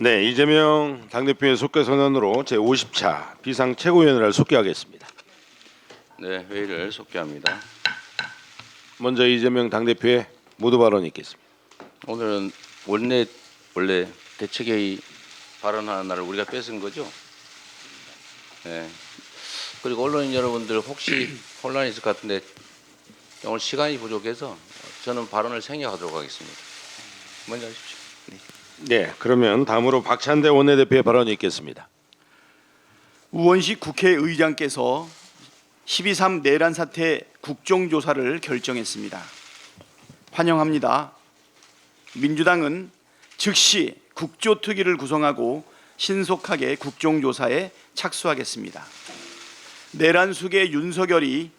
네, 이재명 당대표의 속개 선언으로 제50차 비상최고위원회를 속개하겠습니다. 네, 회의를 속개합니다. 먼저 이재명 당대표의 모두 발언이 있겠습니다. 오늘은 원래 대책회의 발언하는 날을 우리가 뺏은 거죠. 네. 그리고 언론인 여러분들 혹시 혼란이 있을 것 같은데 오늘 시간이 부족해서 저는 발언을 생략하도록 하겠습니다. 먼저 하십시오. 네, 그러면 다음으로 박찬대 원내대표의 발언이 있겠습니다. 우원식 국회의장께서 12.3 내란 사태 국정조사를 결정했습니다. 환영합니다. 민주당은 즉시 국조특위를 구성하고 신속하게 국정조사에 착수하겠습니다. 내란 수계 윤석열이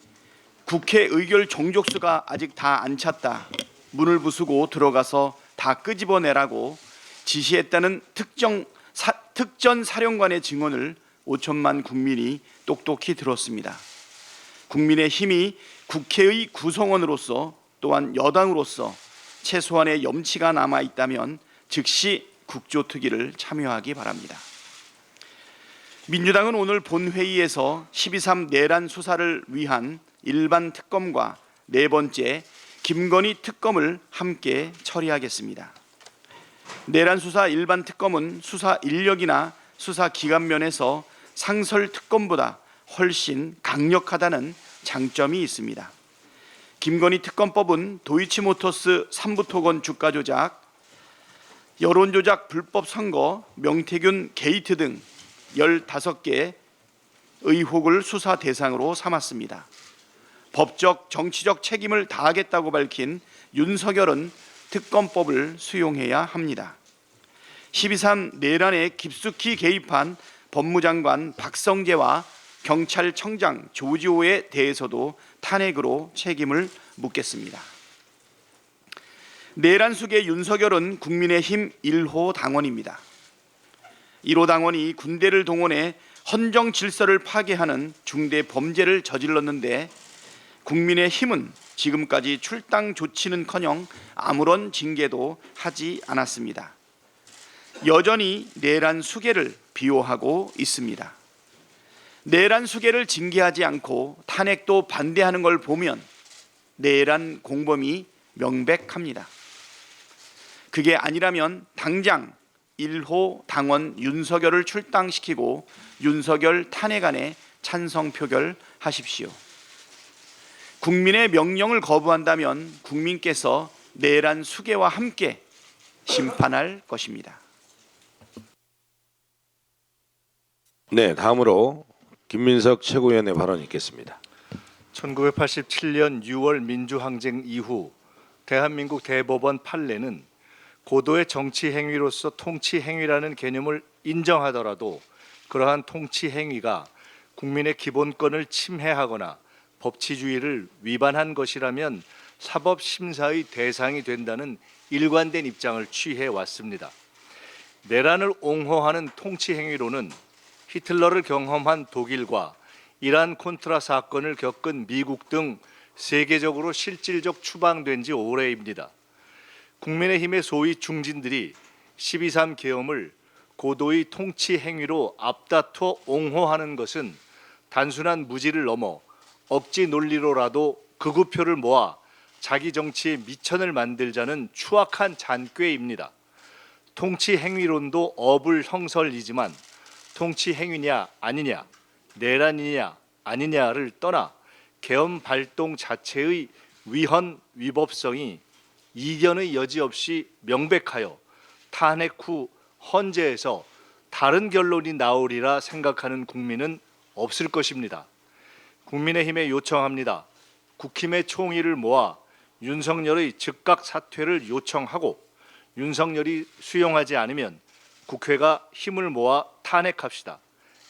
국회 의결 정족수가 아직 다 안 찼다. 문을 부수고 들어가서 다 끄집어내라고 지시했다는 특전 사령관의 증언을 5천만 국민이 똑똑히 들었습니다. 국민의힘이 국회의 구성원으로서 또한 여당으로서 최소한의 염치가 남아 있다면 즉시 국조특위를 참여하기 바랍니다. 민주당은 오늘 본회의에서 12.3 내란 수사를 위한 일반 특검과 네 번째 김건희 특검을 함께 처리하겠습니다. 내란 수사 일반 특검은 수사 인력이나 수사 기간 면에서 상설 특검보다 훨씬 강력하다는 장점이 있습니다. 김건희 특검법은 도이치모터스 삼부토건 주가 조작, 여론 조작 불법 선거, 명태균 게이트 등 15개 의혹을 수사 대상으로 삼았습니다. 법적, 정치적 책임을 다하겠다고 밝힌 윤석열은 특검법을 수용해야 합니다. 12.3 내란에 깊숙이 개입한 법무장관 박성재와 경찰청장 조지호에 대해서도 탄핵으로 책임을 묻겠습니다. 내란 수계 윤석열은 국민의힘 1호 당원입니다. 1호 당원이 군대를 동원해 헌정 질서를 파괴하는 중대 범죄를 저질렀는데 국민의힘은 지금까지 출당 조치는커녕 아무런 징계도 하지 않았습니다. 여전히 내란 수계를 비호하고 있습니다. 내란 수계를 징계하지 않고 탄핵도 반대하는 걸 보면 내란 공범이 명백합니다. 그게 아니라면 당장 1호 당원 윤석열을 출당시키고 윤석열 탄핵안에 찬성 표결하십시오. 국민의 명령을 거부한다면 국민께서 내란 수계와 함께 심판할 것입니다. 네, 다음으로 김민석 최고위원의 발언이 있겠습니다. 1987년 6월 민주항쟁 이후 대한민국 대법원 판례는 고도의 정치 행위로서 통치 행위라는 개념을 인정하더라도 그러한 통치 행위가 국민의 기본권을 침해하거나 법치주의를 위반한 것이라면 사법심사의 대상이 된다는 일관된 입장을 취해 왔습니다. 내란을 옹호하는 통치 행위로는 히틀러를 경험한 독일과 이란 콘트라 사건을 겪은 미국 등 세계적으로 실질적 추방된 지 오래입니다. 국민의힘의 소위 중진들이 12.3 계엄을 고도의 통치 행위로 앞다퉈 옹호하는 것은 단순한 무지를 넘어 억지 논리로라도 극우표를 모아 자기 정치에 미천을 만들자는 추악한 잔꾀입니다. 통치 행위론도 어불형설이지만 통치 행위냐 아니냐, 내란이냐 아니냐를 떠나 계엄 발동 자체의 위헌 위법성이 이견의 여지 없이 명백하여 탄핵 후 헌재에서 다른 결론이 나오리라 생각하는 국민은 없을 것입니다. 국민의힘에 요청합니다. 국힘의 총의를 모아 윤석열의 즉각 사퇴를 요청하고 윤석열이 수용하지 않으면 국회가 힘을 모아 탄핵합시다.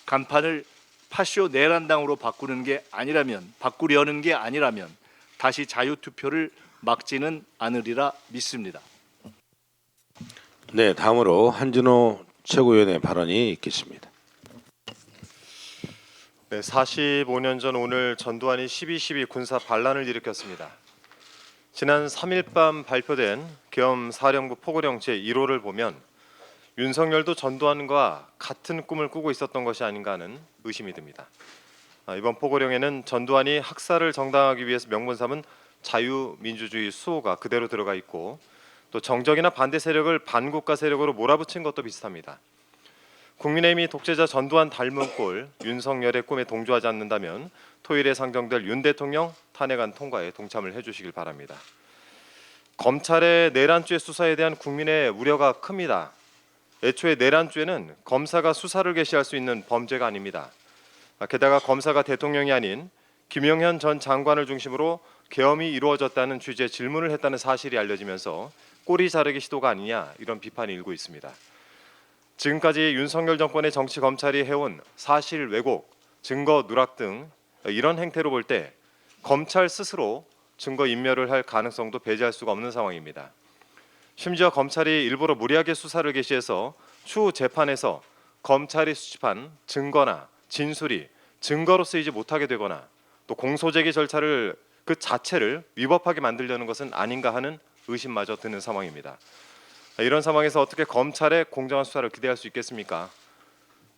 간판을 파쇼 내란당으로 바꾸려는 게 아니라면 다시 자유투표를 막지는 않으리라 믿습니다. 네, 다음으로 한진호 최고위원의 발언이 있겠습니다. 네, 45년 전 오늘 전두환이 12.12 군사 반란을 일으켰습니다. 지난 3일 밤 발표된 계엄 사령부 포고령 제1호를 보면 윤석열도 전두환과 같은 꿈을 꾸고 있었던 것이 아닌가 하는 의심이 듭니다. 이번 포고령에는 전두환이 학살을 정당화하기 위해서 명분 삼은 자유민주주의 수호가 그대로 들어가 있고, 또 정적이나 반대 세력을 반국가 세력으로 몰아붙인 것도 비슷합니다. 국민의힘이 독재자 전두환 닮은 꼴 윤석열의 꿈에 동조하지 않는다면 토요일에 상정될 윤 대통령 탄핵안 통과에 동참을 해주시길 바랍니다. 검찰의 내란죄 수사에 대한 국민의 우려가 큽니다. 애초에 내란죄는 검사가 수사를 개시할 수 있는 범죄가 아닙니다. 게다가 검사가 대통령이 아닌 김영현 전 장관을 중심으로 계엄이 이루어졌다는 취지의 질문을 했다는 사실이 알려지면서 꼬리 자르기 시도가 아니냐, 이런 비판이 일고 있습니다. 지금까지 윤석열 정권의 정치 검찰이 해온 사실 왜곡, 증거 누락 등 이런 행태로 볼 때 검찰 스스로 증거 인멸을 할 가능성도 배제할 수가 없는 상황입니다. 심지어 검찰이 일부러 무리하게 수사를 개시해서 추후 재판에서 검찰이 수집한 증거나 진술이 증거로 쓰이지 못하게 되거나 또 공소제기 절차를 그 자체를 위법하게 만들려는 것은 아닌가 하는 의심마저 드는 상황입니다. 이런 상황에서 어떻게 검찰의 공정한 수사를 기대할 수 있겠습니까?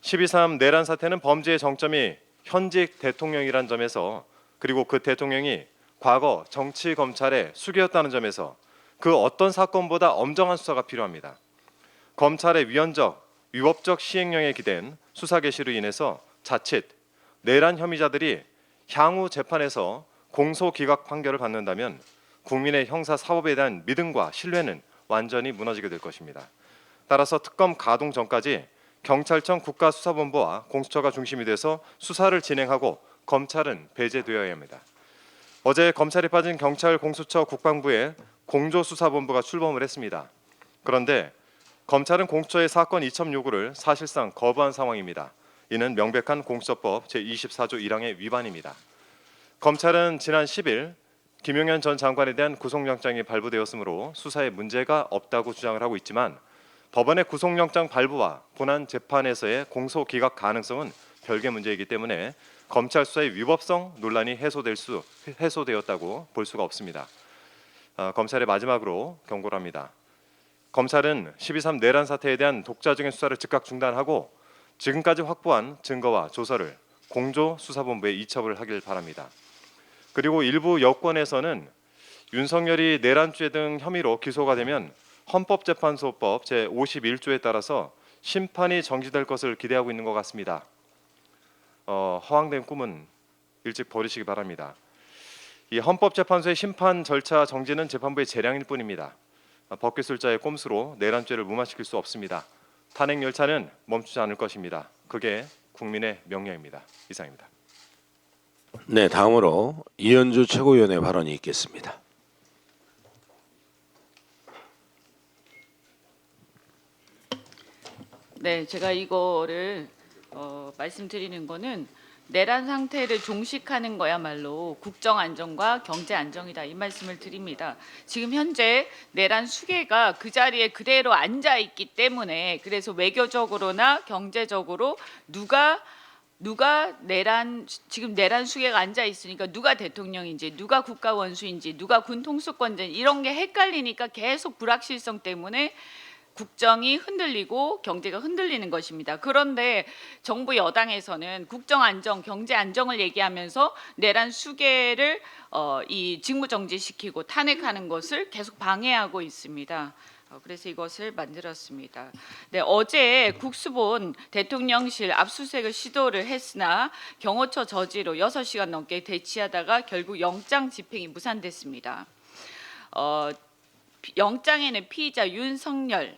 12.3 내란 사태는 범죄의 정점이 현직 대통령이란 점에서, 그리고 그 대통령이 과거 정치 검찰의 수괴였다는 점에서 그 어떤 사건보다 엄정한 수사가 필요합니다. 검찰의 위헌적, 위법적 시행령에 기댄 수사 개시로 인해서 자칫 내란 혐의자들이 향후 재판에서 공소 기각 판결을 받는다면 국민의 형사 사법에 대한 믿음과 신뢰는 완전히 무너지게 될 것입니다. 따라서 특검 가동 전까지 경찰청 국가수사본부와 공수처가 중심이 돼서 수사를 진행하고 검찰은 배제되어야 합니다. 어제 검찰이 빠진 경찰, 공수처, 국방부에 공조수사본부가 출범을 했습니다. 그런데 검찰은 공수처의 사건 이첩 요구를 사실상 거부한 상황입니다. 이는 명백한 공수처법 제24조 1항의 위반입니다. 검찰은 지난 10일 김용현 전 장관에 대한 구속영장이 발부되었으므로 수사에 문제가 없다고 주장을 하고 있지만, 법원의 구속영장 발부와 본안 재판에서의 공소 기각 가능성은 별개 문제이기 때문에 검찰 수사의 위법성 논란이 해소되었다고 볼 수가 없습니다. 검찰의 마지막으로 경고를 합니다. 검찰은 12.3 내란 사태에 대한 독자적인 수사를 즉각 중단하고 지금까지 확보한 증거와 조서를 공조수사본부에 이첩을 하길 바랍니다. 그리고 일부 여권에서는 윤석열이 내란죄 등 혐의로 기소가 되면 헌법재판소법 제51조에 따라서 심판이 정지될 것을 기대하고 있는 것 같습니다. 허황된 꿈은 일찍 버리시기 바랍니다. 이 헌법재판소의 심판 절차 정지는 재판부의 재량일 뿐입니다. 법기술자의 꼼수로 내란죄를 무마시킬 수 없습니다. 탄핵 열차는 멈추지 않을 것입니다. 그게 국민의 명령입니다. 이상입니다. 네, 다음으로 이현주 최고위원의 발언이 있겠습니다. 네, 제가 이거를 말씀드리는 거는 내란 상태를 종식하는 거야말로 국정 안정과 경제 안정이다, 이 말씀을 드립니다. 지금 현재 내란 수괴가 그 자리에 그대로 앉아 있기 때문에, 그래서 외교적으로나 경제적으로 누가 지금 내란 수괴가 앉아 있으니까 누가 대통령인지, 누가 국가 원수인지, 누가 군 통수권자인지 이런 게 헷갈리니까 계속 불확실성 때문에 국정이 흔들리고 경제가 흔들리는 것입니다. 그런데 정부 여당에서는 국정 안정, 경제 안정을 얘기하면서 내란 수괴를 이 직무정지시키고 탄핵하는 것을 계속 방해하고 있습니다. 그래서 이것을 만들었습니다. 네, 어제 국수본 대통령실 압수수색을 시도를 했으나 경호처 저지로 6시간 넘게 대치하다가 결국 영장 집행이 무산됐습니다. 영장에는 피의자 윤석열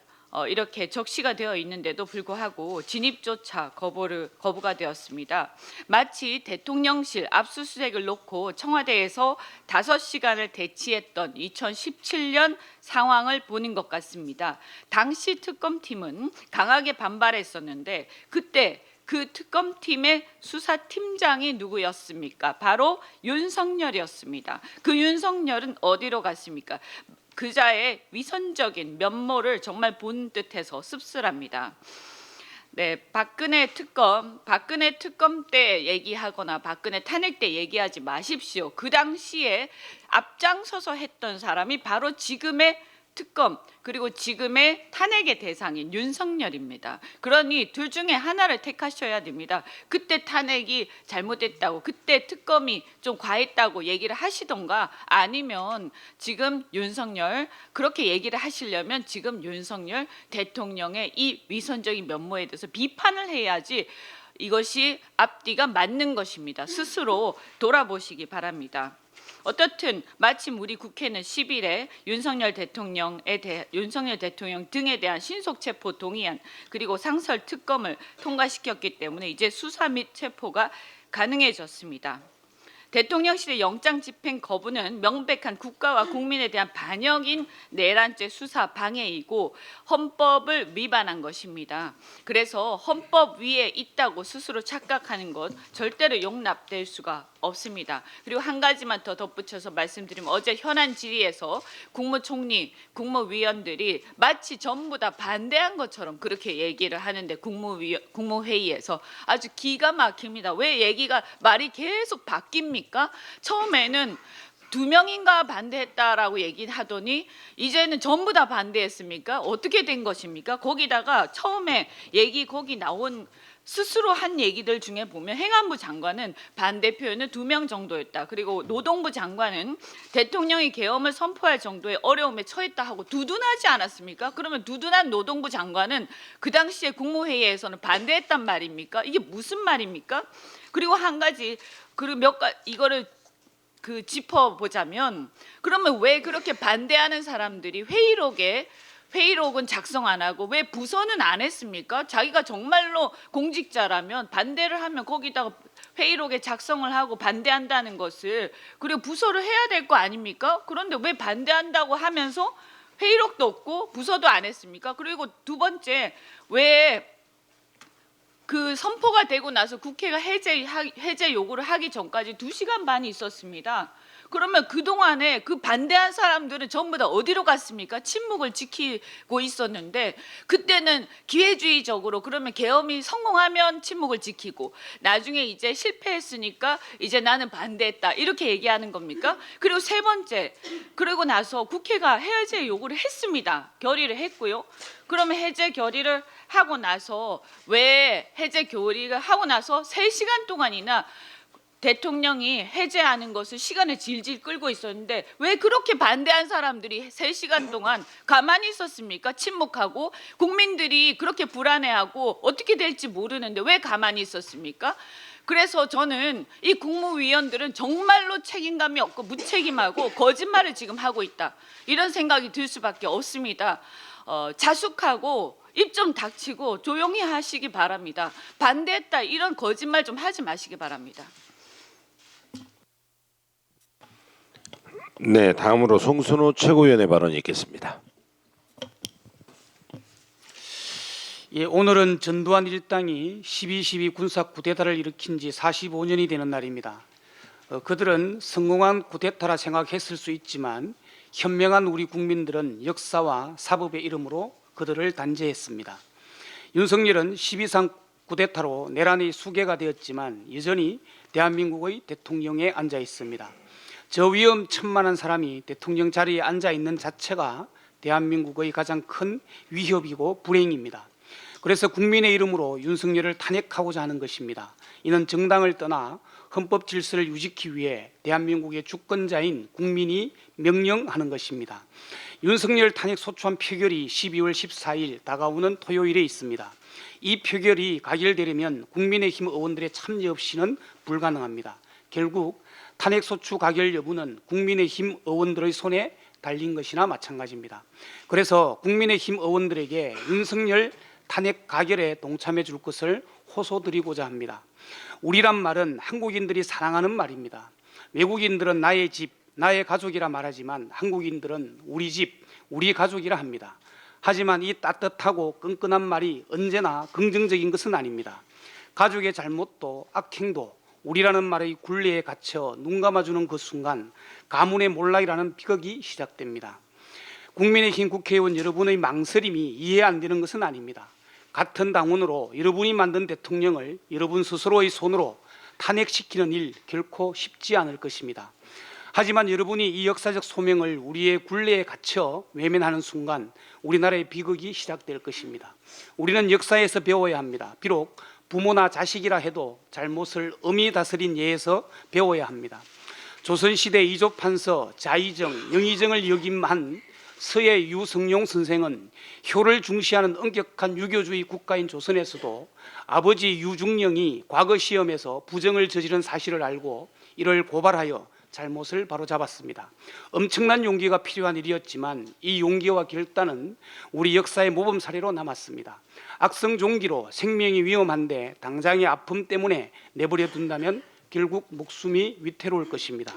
이렇게 적시가 되어 있는데도 불구하고 진입조차 거부가 되었습니다. 마치 대통령실 압수수색을 놓고 청와대에서 5시간을 대치했던 2017년 상황을 보는 것 같습니다. 당시 특검팀은 강하게 반발했었는데 그때 그 특검팀의 수사팀장이 누구였습니까? 바로 윤석열이었습니다. 그 윤석열은 어디로 갔습니까? 그자의 위선적인 면모를 정말 본 듯해서 씁쓸합니다. 네, 박근혜 특검 때 얘기하거나 박근혜 탄핵 때 얘기하지 마십시오. 그 당시에 앞장서서 했던 사람이 바로 지금의 특검 그리고 지금의 탄핵의 대상인 윤석열입니다. 그러니 둘 중에 하나를 택하셔야 됩니다. 그때 탄핵이 잘못됐다고 그때 특검이 좀 과했다고 얘기를 하시던가 아니면 지금 윤석열 그렇게 얘기를 하시려면 지금 윤석열 대통령의 이 위선적인 면모에 대해서 비판을 해야지 이것이 앞뒤가 맞는 것입니다. 스스로 돌아보시기 바랍니다. 어떻든 마침 우리 국회는 10일에 윤석열 대통령 등에 대한 신속 체포 동의안 그리고 상설 특검을 통과시켰기 때문에 이제 수사 및 체포가 가능해졌습니다. 대통령실의 영장 집행 거부는 명백한 국가와 국민에 대한 반역인 내란죄 수사 방해이고 헌법을 위반한 것입니다. 그래서 헌법 위에 있다고 스스로 착각하는 것 절대로 용납될 수가 없습니다. 그리고 한 가지만 더 덧붙여서 말씀드리면 어제 현안 질의에서 국무총리, 국무위원들이 마치 전부 다 반대한 것처럼 그렇게 얘기를 하는데 국무회의에서 아주 기가 막힙니다. 왜 얘기가 말이 계속 바뀝니까? 처음에는 2명인가 반대했다라고 얘기하더니 이제는 전부 다 반대했습니까? 어떻게 된 것입니까? 거기다가 처음에 거기 나온 스스로 한 얘기들 중에 보면 행안부 장관은 반대 표현은 2명 정도였다. 그리고 노동부 장관은 대통령이 계엄을 선포할 정도의 어려움에 처했다 하고 두둔하지 않았습니까? 그러면 두둔한 노동부 장관은 그 당시에 국무회의에서는 반대했단 말입니까? 이게 무슨 말입니까? 그리고 한 가지 이거를 짚어보자면 그러면 왜 그렇게 반대하는 사람들이 회의록은 작성 안 하고 왜 부서는 안 했습니까? 자기가 정말로 공직자라면 반대를 하면 거기다가 회의록에 작성을 하고 반대한다는 것을 그리고 부서를 해야 될 거 아닙니까? 그런데 왜 반대한다고 하면서 회의록도 없고 부서도 안 했습니까? 그리고 두 번째 왜 선포가 되고 나서 국회가 해제 요구를 하기 전까지 2시간 반이 있었습니다. 그러면 그동안에 반대한 사람들은 전부 다 어디로 갔습니까? 침묵을 지키고 있었는데 그때는 기회주의적으로 그러면 계엄이 성공하면 침묵을 지키고 나중에 이제 실패했으니까 이제 나는 반대했다 이렇게 얘기하는 겁니까? 그리고 세 번째 그러고 나서 국회가 해제 요구를 했습니다. 결의를 했고요. 그러면 해제 결의를 하고 나서 왜 해제 결의를 하고 나서 3시간 동안이나 대통령이 해제하는 것을 시간을 질질 끌고 있었는데 왜 그렇게 반대한 사람들이 3시간 동안 가만히 있었습니까? 침묵하고 국민들이 그렇게 불안해하고 어떻게 될지 모르는데 왜 가만히 있었습니까? 그래서 저는 이 국무위원들은 정말로 책임감이 없고 무책임하고 거짓말을 지금 하고 있다. 이런 생각이 들 수밖에 없습니다. 자숙하고 입 좀 닥치고 조용히 하시기 바랍니다. 반대했다 이런 거짓말 좀 하지 마시기 바랍니다. 네, 다음으로 송순호 최고위원의 발언이 있겠습니다. 예, 오늘은 전두환 일당이 12.12 군사 쿠데타를 일으킨 지 45년이 되는 날입니다. 그들은 성공한 쿠데타라 생각했을 수 있지만 현명한 우리 국민들은 역사와 사법의 이름으로 그들을 단죄했습니다. 윤석열은 12.3 쿠데타로 내란의 수괴가 되었지만 여전히 대한민국의 대통령에 앉아 있습니다. 저 위험천만한 사람이 대통령 자리에 앉아 있는 자체가 대한민국의 가장 큰 위협이고 불행입니다. 그래서 국민의 이름으로 윤석열을 탄핵하고자 하는 것입니다. 이는 정당을 떠나 헌법 질서를 유지하기 위해 대한민국의 주권자인 국민이 명령하는 것입니다. 윤석열 탄핵 소추안 표결이 12월 14일 다가오는 토요일에 있습니다. 이 표결이 가결되려면 국민의힘 의원들의 참여 없이는 불가능합니다. 결국 탄핵 소추 가결 여부는 국민의힘 의원들의 손에 달린 것이나 마찬가지입니다. 그래서 국민의힘 의원들에게 윤석열 탄핵 가결에 동참해 줄 것을 호소드리고자 합니다. 우리란 말은 한국인들이 사랑하는 말입니다. 외국인들은 나의 집, 나의 가족이라 말하지만 한국인들은 우리 집, 우리 가족이라 합니다. 하지만 이 따뜻하고 끈끈한 말이 언제나 긍정적인 것은 아닙니다. 가족의 잘못도 악행도 우리라는 말의 굴레에 갇혀 눈 감아주는 그 순간 가문의 몰락이라는 비극이 시작됩니다. 국민의힘 국회의원 여러분의 망설임이 이해 안 되는 것은 아닙니다. 같은 당원으로 여러분이 만든 대통령을 여러분 스스로의 손으로 탄핵시키는 일 결코 쉽지 않을 것입니다. 하지만 여러분이 이 역사적 소명을 우리의 굴레에 갇혀 외면하는 순간 우리나라의 비극이 시작될 것입니다. 우리는 역사에서 배워야 합니다. 비록 부모나 자식이라 해도 잘못을 엄히 다스린 예에서 배워야 합니다. 조선시대 이조판서 자의정, 영의정을 역임한 서예 유성룡 선생은 효를 중시하는 엄격한 유교주의 국가인 조선에서도 아버지 유중령이 과거 시험에서 부정을 저지른 사실을 알고 이를 고발하여 잘못을 바로잡았습니다. 엄청난 용기가 필요한 일이었지만 이 용기와 결단은 우리 역사의 모범 사례로 남았습니다. 악성 종기로 생명이 위험한데 당장의 아픔 때문에 내버려 둔다면 결국 목숨이 위태로울 것입니다.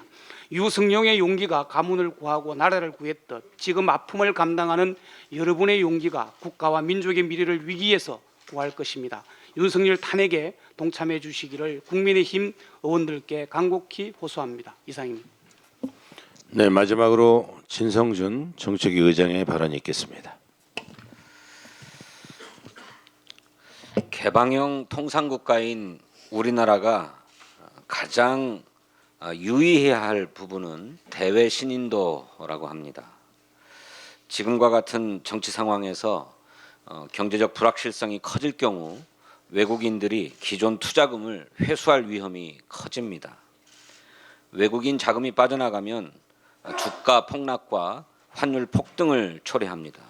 유성룡의 용기가 가문을 구하고 나라를 구했듯 지금 아픔을 감당하는 여러분의 용기가 국가와 민족의 미래를 위기에서 구할 것입니다. 윤석열 탄핵에 동참해 주시기를 국민의힘 의원들께 간곡히 호소합니다. 이상입니다. 네, 마지막으로 진성준 정책위 의장의 발언이 있겠습니다. 개방형 통상국가인 우리나라가 가장 유의해야 할 부분은 대외 신인도라고 합니다. 지금과 같은 정치 상황에서 경제적 불확실성이 커질 경우 외국인들이 기존 투자금을 회수할 위험이 커집니다. 외국인 자금이 빠져나가면 주가 폭락과 환율 폭등을 초래합니다.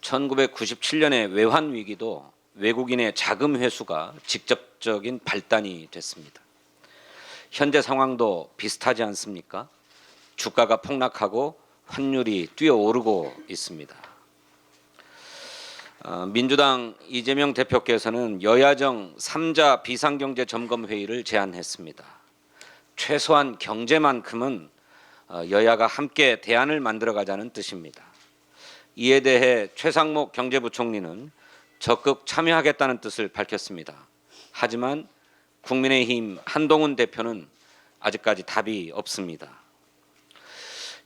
1997년의 외환 위기도 외국인의 자금 회수가 직접적인 발단이 됐습니다. 현재 상황도 비슷하지 않습니까? 주가가 폭락하고 환율이 뛰어오르고 있습니다. 민주당 이재명 대표께서는 여야정 3자 비상경제점검회의를 제안했습니다. 최소한 경제만큼은 여야가 함께 대안을 만들어가자는 뜻입니다. 이에 대해 최상목 경제부총리는 적극 참여하겠다는 뜻을 밝혔습니다. 하지만 국민의힘 한동훈 대표는 아직까지 답이 없습니다.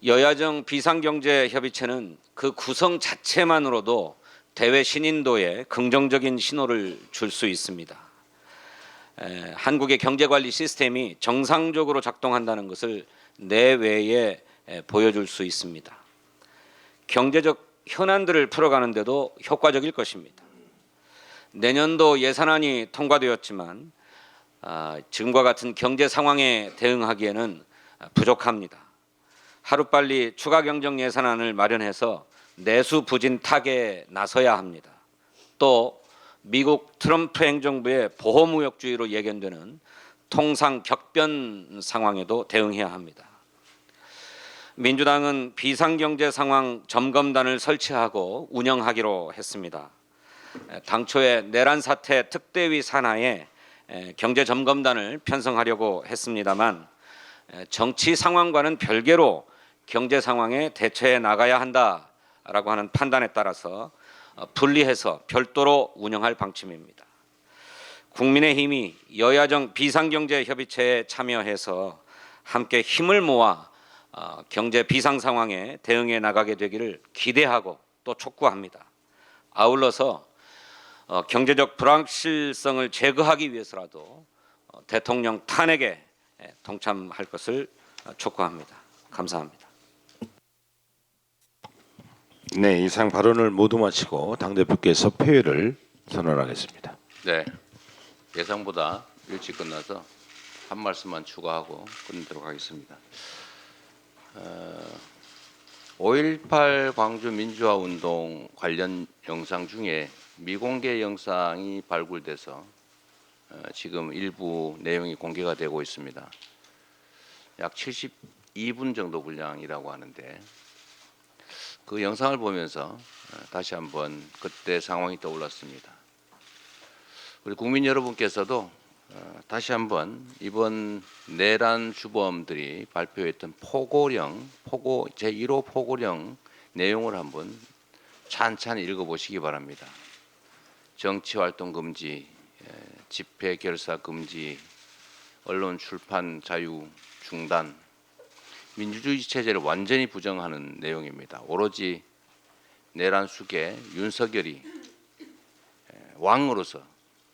여야정 비상경제협의체는 그 구성 자체만으로도 대외 신인도에 긍정적인 신호를 줄 수 있습니다. 한국의 경제관리 시스템이 정상적으로 작동한다는 것을 내외에 보여줄 수 있습니다. 경제적 현안들을 풀어가는데도 효과적일 것입니다. 내년도 예산안이 통과되었지만 지금과 같은 경제 상황에 대응하기에는 부족합니다. 하루빨리 추가 경정 예산안을 마련해서 내수 부진 타개에 나서야 합니다. 또 미국 트럼프 행정부의 보호무역주의로 예견되는 통상 격변 상황에도 대응해야 합니다. 민주당은 비상경제 상황 점검단을 설치하고 운영하기로 했습니다. 당초에 내란 사태 특대위 산하에 경제점검단을 편성하려고 했습니다만 정치 상황과는 별개로 경제 상황에 대처해 나가야 한다라고 하는 판단에 따라서 분리해서 별도로 운영할 방침입니다. 국민의힘이 여야정 비상경제협의체에 참여해서 함께 힘을 모아 경제 비상 상황에 대응해 나가게 되기를 기대하고 또 촉구합니다. 아울러서 경제적 불확실성을 제거하기 위해서라도 대통령 탄핵에 동참할 것을 촉구합니다. 감사합니다. 네, 이상 발언을 모두 마치고 당대표께서 폐회를 선언하겠습니다. 네, 예상보다 일찍 끝나서 한 말씀만 추가하고 끝내도록 하겠습니다. 5.18 광주 민주화 운동 관련 영상 중에 미공개 영상이 발굴돼서 지금 일부 내용이 공개가 되고 있습니다. 약 72분 정도 분량이라고 하는데 그 영상을 보면서 다시 한번 그때 상황이 떠올랐습니다. 우리 국민 여러분께서도 다시 한번 이번 내란 주범들이 발표했던 제1호 포고령 내용을 한번 찬찬히 읽어보시기 바랍니다. 정치활동 금지, 집회 결사 금지, 언론 출판 자유 중단, 민주주의 체제를 완전히 부정하는 내용입니다. 오로지 내란 숙의 윤석열이 왕으로서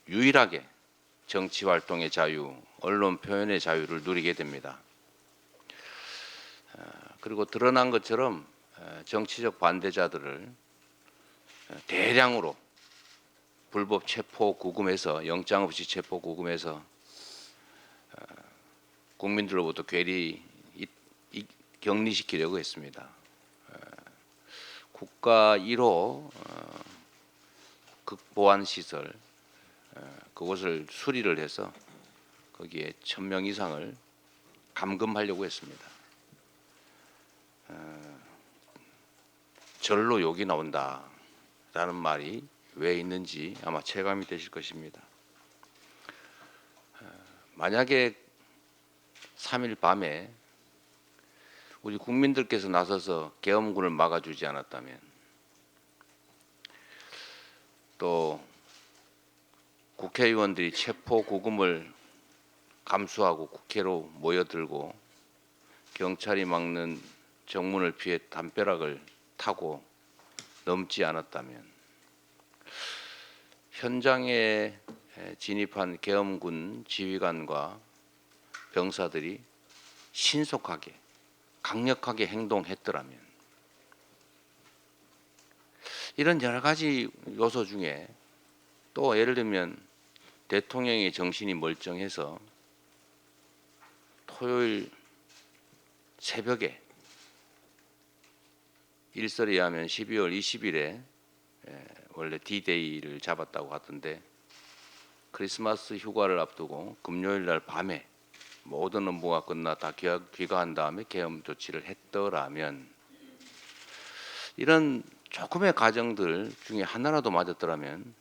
유일하게 정치활동의 자유, 언론 표현의 자유를 누리게 됩니다. 그리고 드러난 것처럼 정치적 반대자들을 대량으로 불법 체포 구금해서 영장 없이 체포 구금해서 국민들로부터 괴리 격리시키려고 했습니다. 국가 1호 극보안 시설 그것을 수리를 해서 거기에 1,000명 이상을 감금하려고 했습니다. 절로 욕이 나온다라는 말이 왜 있는지 아마 체감이 되실 것입니다. 만약에 3일 밤에 우리 국민들께서 나서서 계엄군을 막아주지 않았다면, 또 국회의원들이 체포 구금을 감수하고 국회로 모여들고 경찰이 막는 정문을 피해 담벼락을 타고 넘지 않았다면, 현장에 진입한 계엄군 지휘관과 병사들이 신속하게 강력하게 행동했더라면, 이런 여러 가지 요소 중에 또 예를 들면 대통령의 정신이 멀쩡해서 토요일 새벽에 일설에 의하면 12월 20일에 원래 D-Day를 잡았다고 하던데, 크리스마스 휴가를 앞두고 금요일 날 밤에 모든 업무가 끝나 다 귀가한 다음에 계엄 조치를 했더라면, 이런 조금의 가정들 중에 하나라도 맞았더라면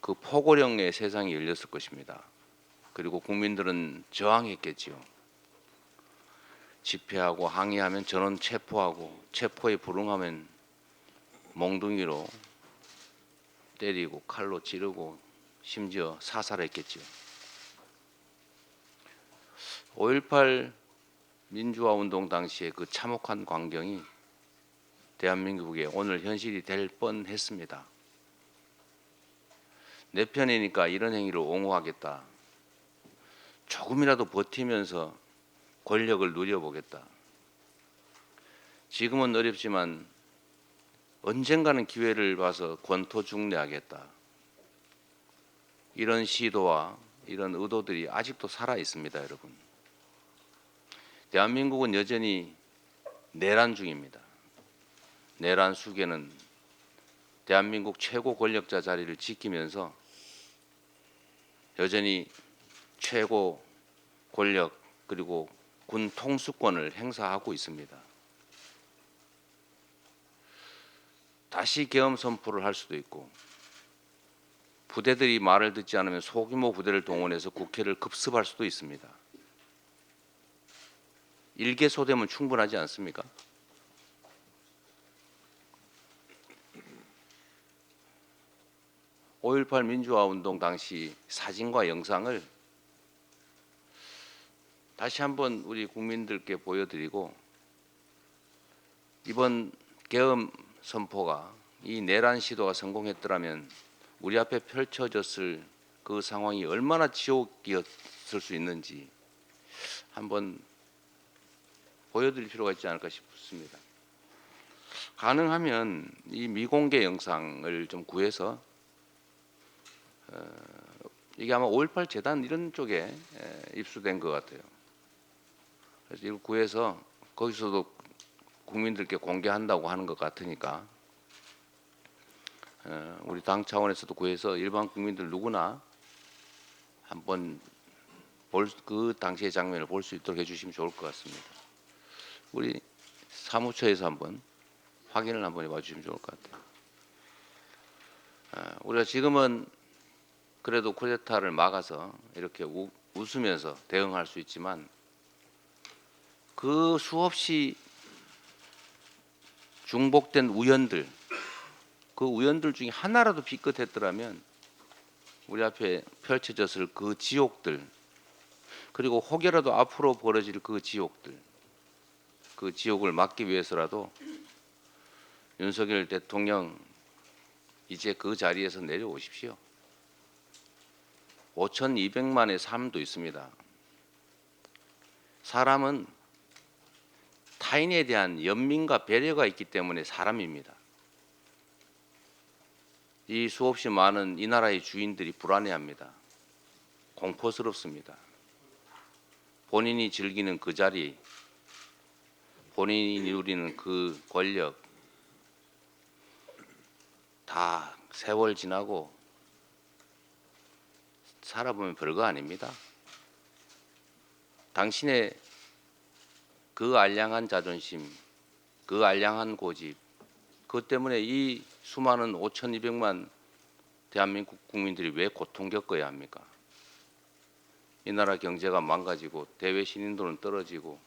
그 포고령의 세상이 열렸을 것입니다. 그리고 국민들은 저항했겠지요. 집회하고 항의하면 전원 체포하고, 체포에 불응하면 몽둥이로 때리고 칼로 찌르고 심지어 사살했겠지요. 5.18 민주화 운동 당시의 그 참혹한 광경이 대한민국의 오늘 현실이 될 뻔했습니다. 내 편이니까 이런 행위를 옹호하겠다. 조금이라도 버티면서 권력을 누려보겠다. 지금은 어렵지만 언젠가는 기회를 봐서 권토중래하겠다. 이런 시도와 이런 의도들이 아직도 살아 있습니다, 여러분. 대한민국은 여전히 내란 중입니다. 내란 수계는 대한민국 최고 권력자 자리를 지키면서 여전히 최고 권력 그리고 군 통수권을 행사하고 있습니다. 다시 계엄 선포를 할 수도 있고, 부대들이 말을 듣지 않으면 소규모 부대를 동원해서 국회를 급습할 수도 있습니다. 일개소되면 충분하지 않습니까? (5.18) 민주화 운동 당시 사진과 영상을 다시 한번 우리 국민들께 보여드리고, 이번 계엄 선포가 이 내란 시도가 성공했더라면 우리 앞에 펼쳐졌을 그 상황이 얼마나 지옥이었을 수 있는지 한번 보여드릴 필요가 있지 않을까 싶습니다. 가능하면 이 미공개 영상을 좀 구해서, 이게 아마 5.18 재단 이런 쪽에 입수된 것 같아요. 그래서 이걸 구해서 거기서도 국민들께 공개한다고 하는 것 같으니까 우리 당 차원에서도 구해서 일반 국민들 누구나 한번 그 당시의 장면을 볼 수 있도록 해주시면 좋을 것 같습니다. 우리 사무처에서 한번 확인을 한번 해봐 주시면 좋을 것 같아요. 우리가 지금은 그래도 쿠데타를 막아서 이렇게 웃으면서 대응할 수 있지만, 그 수없이 중복된 우연들, 그 우연들 중에 하나라도 비끗했더라면 우리 앞에 펼쳐졌을 그 지옥들, 그리고 혹여라도 앞으로 벌어질 그 지옥들, 그 지옥을 막기 위해서라도 윤석열 대통령 이제 그 자리에서 내려오십시오. 5,200만의 삶도 있습니다. 사람은 타인에 대한 연민과 배려가 있기 때문에 사람입니다. 이 수없이 많은 이 나라의 주인들이 불안해합니다. 공포스럽습니다. 본인이 즐기는 그 자리, 본인이 누리는 그 권력, 다 세월 지나고 살아보면 별거 아닙니다. 당신의 그 알량한 자존심, 그 알량한 고집, 그것 때문에 이 수많은 5,200만 대한민국 국민들이 왜 고통 겪어야 합니까? 이 나라 경제가 망가지고 대외 신인도는 떨어지고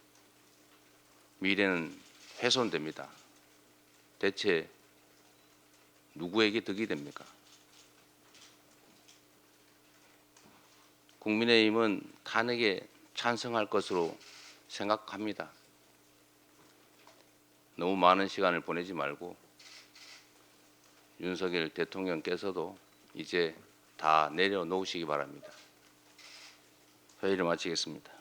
미래는 훼손됩니다. 대체 누구에게 득이 됩니까? 국민의힘은 탄핵에 찬성할 것으로 생각합니다. 너무 많은 시간을 보내지 말고 윤석열 대통령께서도 이제 다 내려놓으시기 바랍니다. 회의를 마치겠습니다.